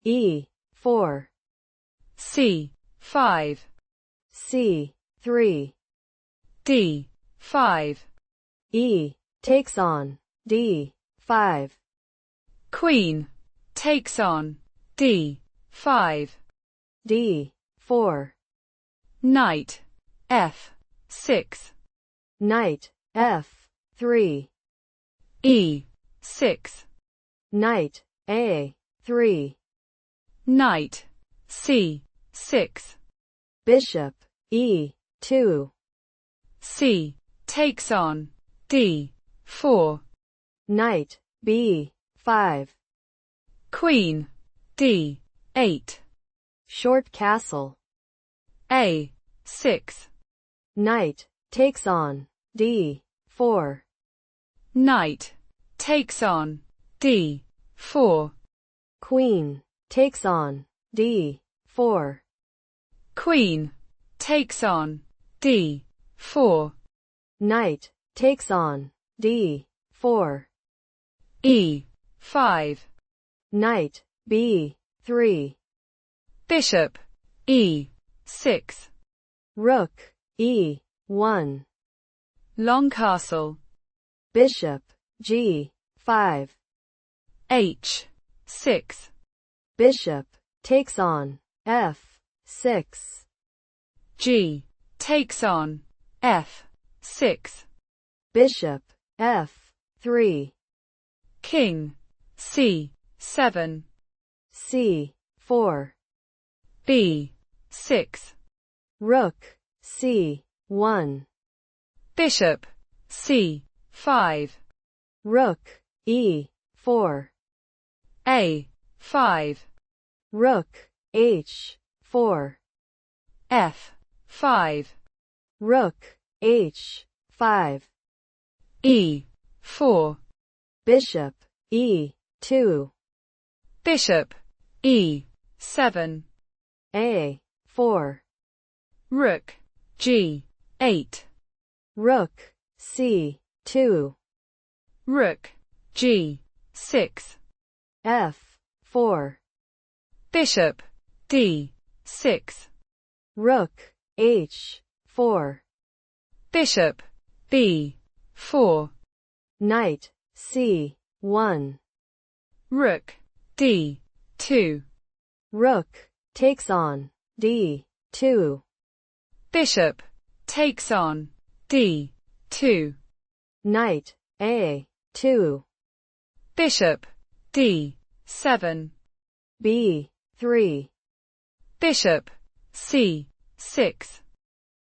E4, C5, C3, D5, E takes on D5, Queen takes on D5, D4, Knight F6, Knight F3, E6, Knight A3, Knight C6, Bishop E2, C takes on D4, Knight B5, Queen D8, Short castle, A6, Knight takes on D4, Knight takes on D4, Queen takes on D4, Queen takes on D4, Knight takes on D4, E5, Knight B3, Bishop E6, Rook E1, Long castle, Bishop G5, H6, Bishop takes on F6, G takes on F6, Bishop F3, King C7, C4, B6, Rook C1, Bishop C5, Rook E4, A5, Rook H4, F5, Rook H5, E4, Bishop E2, Bishop E7, A4, Rook G8, Rook C2, Rook G6, F4, Bishop D6, Rook H4, Bishop B4, Knight C1, Rook D2, Rook takes on D2, Bishop takes on D2, Knight A2, Bishop D7, B3, Bishop C6,